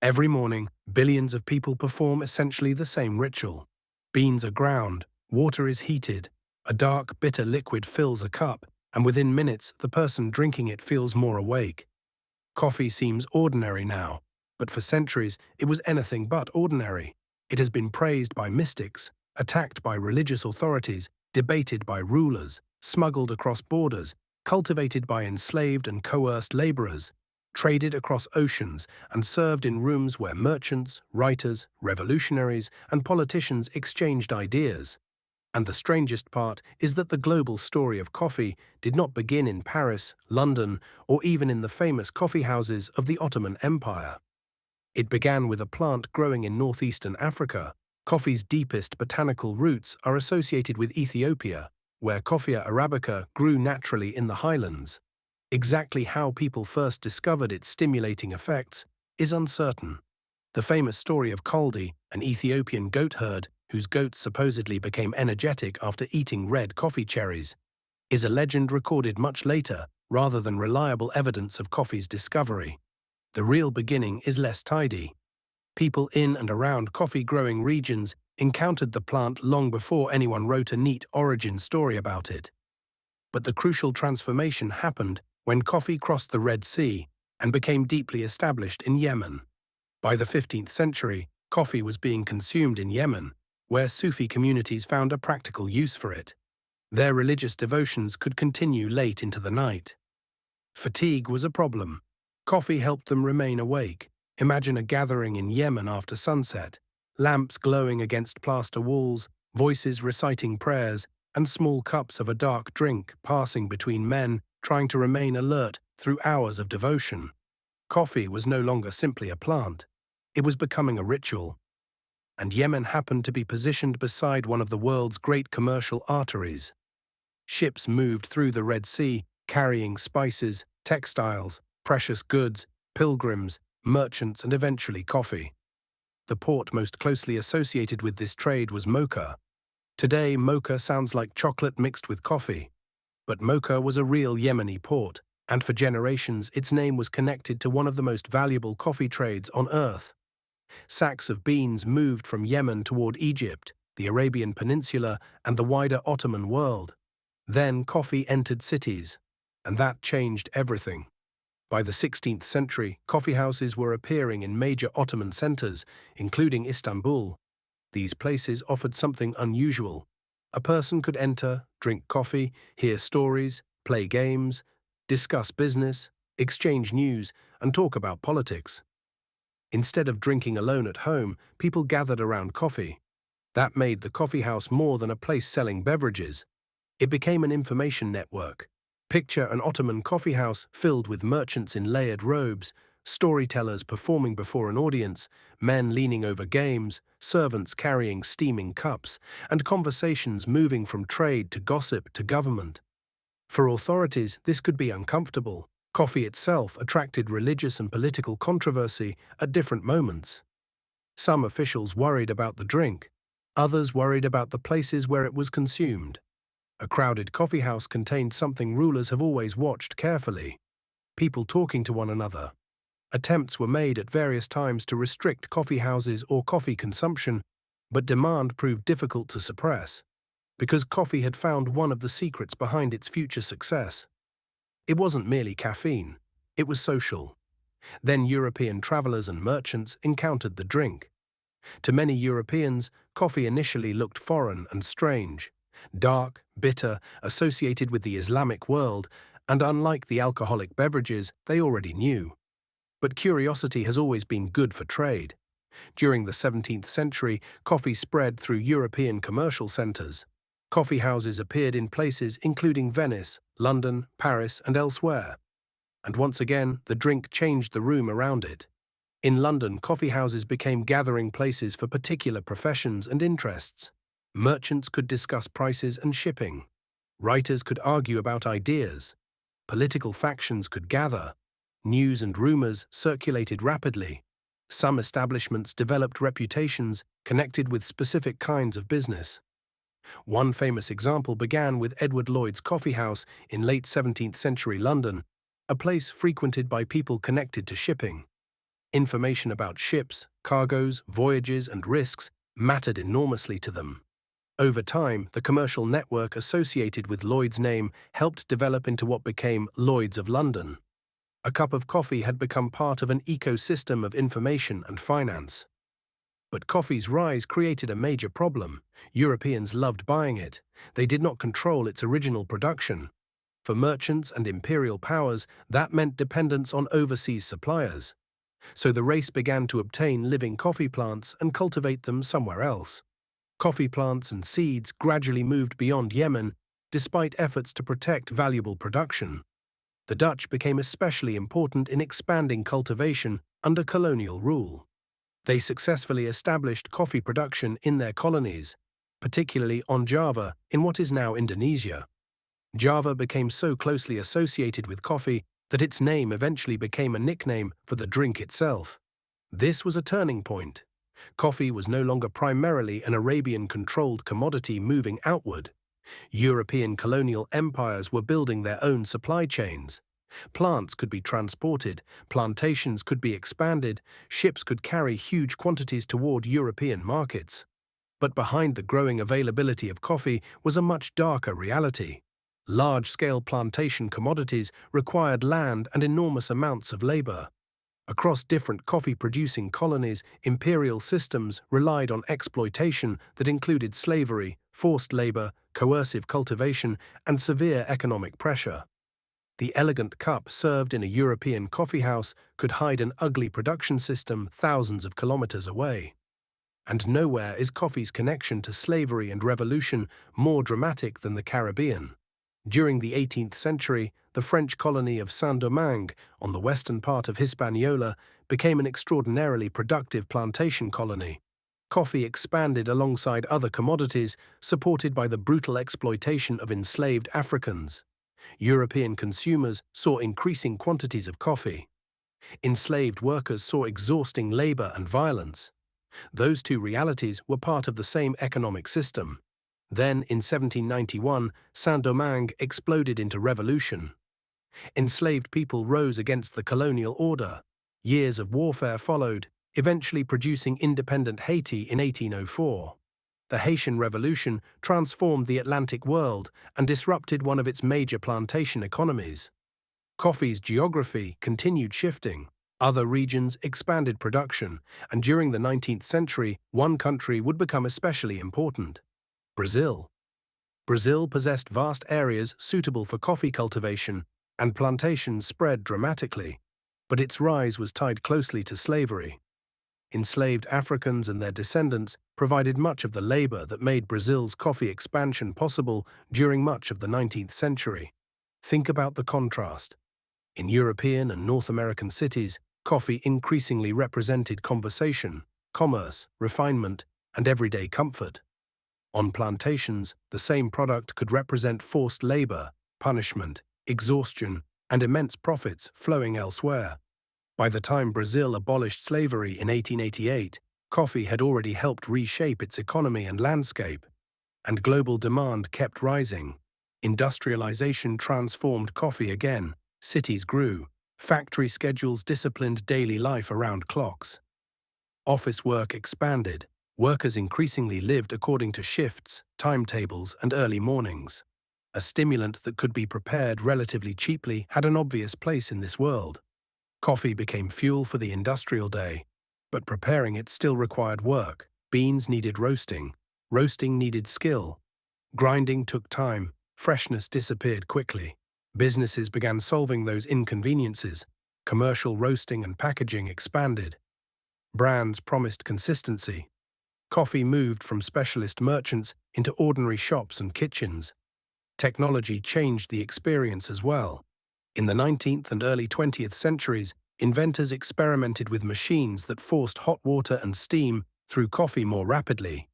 Every morning, billions of people perform essentially the same ritual. Beans are ground, water is heated, a dark, bitter liquid fills a cup, and within minutes, the person drinking it feels more awake. Coffee seems ordinary now, but for centuries, it was anything but ordinary. It has been praised by mystics, attacked by religious authorities, debated by rulers, smuggled across borders, cultivated by enslaved and coerced laborers, traded across oceans, and served in rooms where merchants, writers, revolutionaries, and politicians exchanged ideas. And the strangest part is that the global story of coffee did not begin in Paris, London, or even in the famous coffeehouses of the Ottoman Empire. It began with a plant growing in northeastern Africa. Coffee's deepest botanical roots are associated with Ethiopia, where Coffea arabica grew naturally in the highlands. Exactly how people first discovered its stimulating effects is uncertain. The famous story of Kaldi, an Ethiopian goat herd whose goats supposedly became energetic after eating red coffee cherries, is a legend recorded much later rather than reliable evidence of coffee's discovery. The real beginning is less tidy. People in and around coffee-growing regions encountered the plant long before anyone wrote a neat origin story about it. But the crucial transformation happened when coffee crossed the Red Sea and became deeply established in Yemen. By the 15th century, coffee was being consumed in Yemen, where Sufi communities found a practical use for it. Their religious devotions could continue late into the night. Fatigue was a problem. Coffee helped them remain awake. Imagine a gathering in Yemen after sunset, lamps glowing against plaster walls, voices reciting prayers, and small cups of a dark drink passing between men trying to remain alert through hours of devotion. Coffee was no longer simply a plant. It was becoming a ritual. And Yemen happened to be positioned beside one of the world's great commercial arteries. Ships moved through the Red Sea, carrying spices, textiles, precious goods, pilgrims, merchants, and eventually coffee. The port most closely associated with this trade was Mocha. Today, Mocha sounds like chocolate mixed with coffee. But Mocha was a real Yemeni port, and for generations its name was connected to one of the most valuable coffee trades on earth. Sacks of beans moved from Yemen toward Egypt, the Arabian Peninsula, and the wider Ottoman world. Then coffee entered cities, and that changed everything. By the 16th century, coffeehouses were appearing in major Ottoman centers, including Istanbul. These places offered something unusual. A person could enter, drink coffee, hear stories, play games, discuss business, exchange news, and talk about politics. Instead of drinking alone at home, people gathered around coffee. That made the coffeehouse more than a place selling beverages. It became an information network. Picture an Ottoman coffeehouse filled with merchants in layered robes, storytellers performing before an audience, men leaning over games, servants carrying steaming cups, and conversations moving from trade to gossip to government. For authorities, this could be uncomfortable. Coffee itself attracted religious and political controversy at different moments. Some officials worried about the drink, others worried about the places where it was consumed. A crowded coffeehouse contained something rulers have always watched carefully: people talking to one another. Attempts were made at various times to restrict coffeehouses or coffee consumption, but demand proved difficult to suppress, because coffee had found one of the secrets behind its future success. It wasn't merely caffeine, it was social. Then European travelers and merchants encountered the drink. To many Europeans, coffee initially looked foreign and strange, dark, bitter, associated with the Islamic world, and unlike the alcoholic beverages they already knew. But curiosity has always been good for trade. During the 17th century, coffee spread through European commercial centers. Coffee houses appeared in places including Venice, London, Paris, and elsewhere. And once again, the drink changed the room around it. In London, coffee houses became gathering places for particular professions and interests. Merchants could discuss prices and shipping. Writers could argue about ideas. Political factions could gather. News and rumors circulated rapidly. Some establishments developed reputations connected with specific kinds of business. One famous example began with Edward Lloyd's Coffee House in late 17th century London, a place frequented by people connected to shipping. Information about ships, cargoes, voyages, and risks mattered enormously to them. Over time, the commercial network associated with Lloyd's name helped develop into what became Lloyd's of London. A cup of coffee had become part of an ecosystem of information and finance. But coffee's rise created a major problem. Europeans loved buying it. They did not control its original production. For merchants and imperial powers, that meant dependence on overseas suppliers. So the race began to obtain living coffee plants and cultivate them somewhere else. Coffee plants and seeds gradually moved beyond Yemen, despite efforts to protect valuable production. The Dutch became especially important in expanding cultivation under colonial rule. They successfully established coffee production in their colonies, particularly on Java, in what is now Indonesia. Java became so closely associated with coffee that its name eventually became a nickname for the drink itself. This was a turning point. Coffee was no longer primarily an Arabian-controlled commodity moving outward. European colonial empires were building their own supply chains. Plants could be transported, plantations could be expanded, ships could carry huge quantities toward European markets. But behind the growing availability of coffee was a much darker reality. Large-scale plantation commodities required land and enormous amounts of labor. Across different coffee-producing colonies, imperial systems relied on exploitation that included slavery, forced labor, coercive cultivation, and severe economic pressure. The elegant cup served in a European coffeehouse could hide an ugly production system thousands of kilometers away. And nowhere is coffee's connection to slavery and revolution more dramatic than the Caribbean. During the 18th century, the French colony of Saint-Domingue, on the western part of Hispaniola, became an extraordinarily productive plantation colony. Coffee expanded alongside other commodities, supported by the brutal exploitation of enslaved Africans. European consumers saw increasing quantities of coffee. Enslaved workers saw exhausting labor and violence. Those two realities were part of the same economic system. Then, in 1791, Saint-Domingue exploded into revolution. Enslaved people rose against the colonial order. Years of warfare followed, eventually producing independent Haiti in 1804. The Haitian Revolution transformed the Atlantic world and disrupted one of its major plantation economies. Coffee's geography continued shifting. Other regions expanded production, and during the 19th century, one country would become especially important: Brazil. Brazil possessed vast areas suitable for coffee cultivation, and plantations spread dramatically, but its rise was tied closely to slavery. Enslaved Africans and their descendants provided much of the labor that made Brazil's coffee expansion possible during much of the 19th century. Think about the contrast. In European and North American cities, coffee increasingly represented conversation, commerce, refinement, and everyday comfort. On plantations, the same product could represent forced labor, punishment, exhaustion, and immense profits flowing elsewhere. By the time Brazil abolished slavery in 1888, coffee had already helped reshape its economy and landscape, and global demand kept rising. Industrialization transformed coffee again, cities grew, factory schedules disciplined daily life around clocks. Office work expanded, workers increasingly lived according to shifts, timetables, and early mornings. A stimulant that could be prepared relatively cheaply had an obvious place in this world. Coffee became fuel for the industrial day, but preparing it still required work. Beans needed roasting. Roasting needed skill. Grinding took time. Freshness disappeared quickly. Businesses began solving those inconveniences. Commercial roasting and packaging expanded. Brands promised consistency. Coffee moved from specialist merchants into ordinary shops and kitchens. Technology changed the experience as well. In the 19th and early 20th centuries, inventors experimented with machines that forced hot water and steam through coffee more rapidly.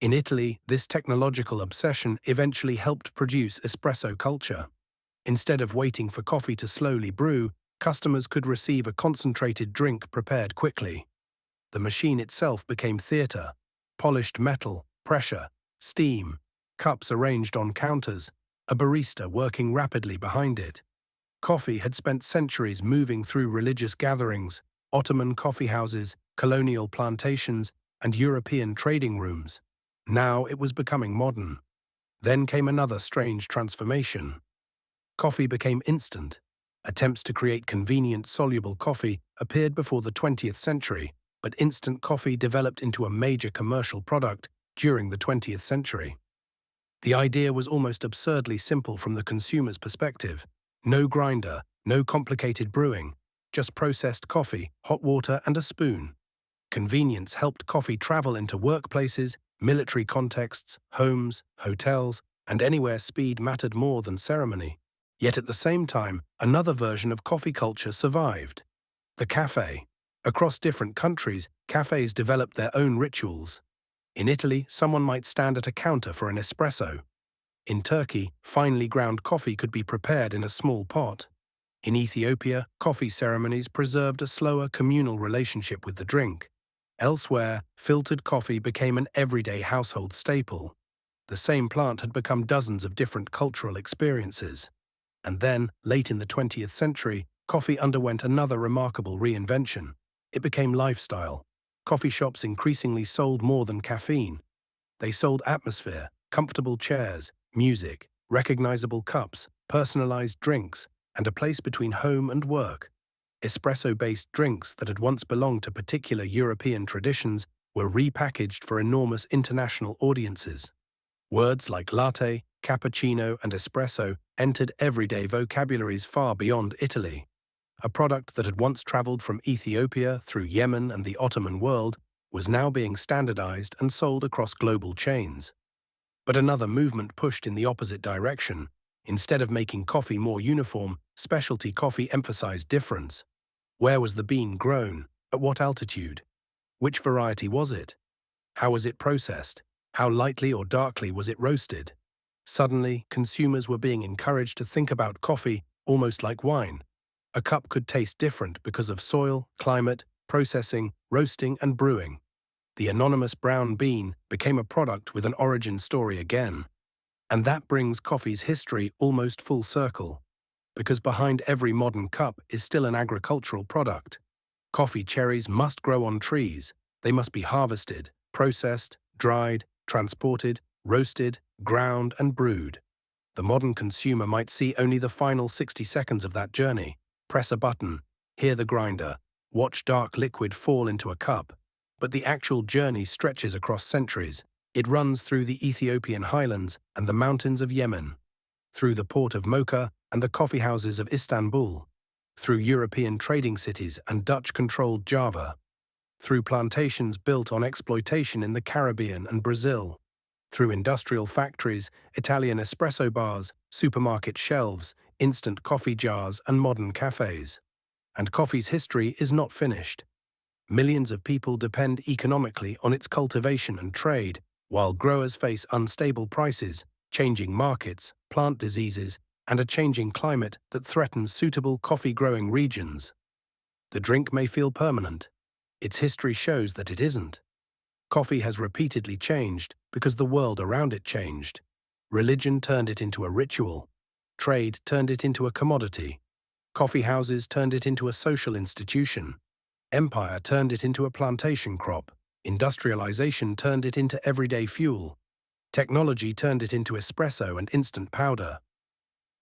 In Italy, this technological obsession eventually helped produce espresso culture. Instead of waiting for coffee to slowly brew, customers could receive a concentrated drink prepared quickly. The machine itself became theater: polished metal, pressure, steam, cups arranged on counters, a barista working rapidly behind it. Coffee had spent centuries moving through religious gatherings, Ottoman coffeehouses, colonial plantations, and European trading rooms. Now it was becoming modern. Then came another strange transformation. Coffee became instant. Attempts to create convenient, soluble coffee appeared before the 20th century, but instant coffee developed into a major commercial product during the 20th century. The idea was almost absurdly simple from the consumer's perspective. No grinder, no complicated brewing, just processed coffee, hot water, and a spoon. Convenience helped coffee travel into workplaces, military contexts, homes, hotels, and anywhere speed mattered more than ceremony. Yet at the same time, another version of coffee culture survived. The cafe. Across different countries, cafes developed their own rituals. In Italy, someone might stand at a counter for an espresso. In Turkey, finely ground coffee could be prepared in a small pot. In Ethiopia, coffee ceremonies preserved a slower communal relationship with the drink. Elsewhere, filtered coffee became an everyday household staple. The same plant had become dozens of different cultural experiences. And then, late in the 20th century, coffee underwent another remarkable reinvention. It became lifestyle. Coffee shops increasingly sold more than caffeine. They sold atmosphere, comfortable chairs, music, recognizable cups, personalized drinks, and a place between home and work. Espresso-based drinks that had once belonged to particular European traditions were repackaged for enormous international audiences. Words like latte, cappuccino, and espresso entered everyday vocabularies far beyond Italy. A product that had once traveled from Ethiopia through Yemen and the Ottoman world was now being standardized and sold across global chains. But another movement pushed in the opposite direction. Instead of making coffee more uniform, specialty coffee emphasized difference. Where was the bean grown? At what altitude? Which variety was it? How was it processed? How lightly or darkly was it roasted? Suddenly, consumers were being encouraged to think about coffee almost like wine. A cup could taste different because of soil, climate, processing, roasting, and brewing. The anonymous brown bean became a product with an origin story again. And that brings coffee's history almost full circle. Because behind every modern cup is still an agricultural product. Coffee cherries must grow on trees. They must be harvested, processed, dried, transported, roasted, ground, and brewed. The modern consumer might see only the final 60 seconds of that journey. Press a button, hear the grinder, watch dark liquid fall into a cup. But the actual journey stretches across centuries. It runs through the Ethiopian highlands and the mountains of Yemen, through the port of Mocha and the coffeehouses of Istanbul, through European trading cities and Dutch-controlled Java, through plantations built on exploitation in the Caribbean and Brazil, through industrial factories, Italian espresso bars, supermarket shelves, instant coffee jars, and modern cafes. And coffee's history is not finished. Millions of people depend economically on its cultivation and trade, while growers face unstable prices, changing markets, plant diseases, and a changing climate that threatens suitable coffee-growing regions. The drink may feel permanent. Its history shows that it isn't. Coffee has repeatedly changed because the world around it changed. Religion turned it into a ritual. Trade turned it into a commodity. Coffee houses turned it into a social institution. Empire turned it into a plantation crop. Industrialization turned it into everyday fuel. Technology turned it into espresso and instant powder.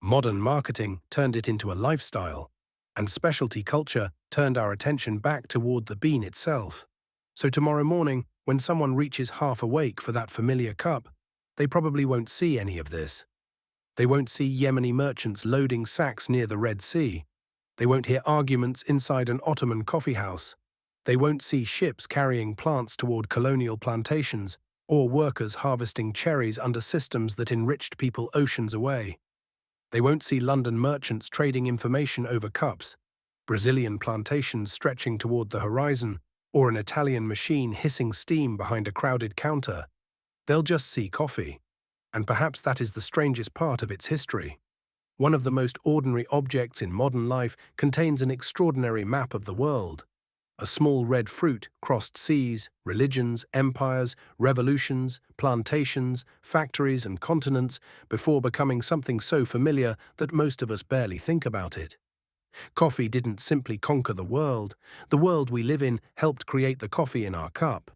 Modern marketing turned it into a lifestyle. And specialty culture turned our attention back toward the bean itself. So tomorrow morning, when someone reaches half awake for that familiar cup, they probably won't see any of this. They won't see Yemeni merchants loading sacks near the Red Sea. They won't hear arguments inside an Ottoman coffeehouse. They won't see ships carrying plants toward colonial plantations or workers harvesting cherries under systems that enriched people oceans away. They won't see London merchants trading information over cups, Brazilian plantations stretching toward the horizon, or an Italian machine hissing steam behind a crowded counter. They'll just see coffee. And perhaps that is the strangest part of its history. One of the most ordinary objects in modern life contains an extraordinary map of the world. A small red fruit crossed seas, religions, empires, revolutions, plantations, factories, and continents before becoming something so familiar that most of us barely think about it. Coffee didn't simply conquer the world we live in helped create the coffee in our cup.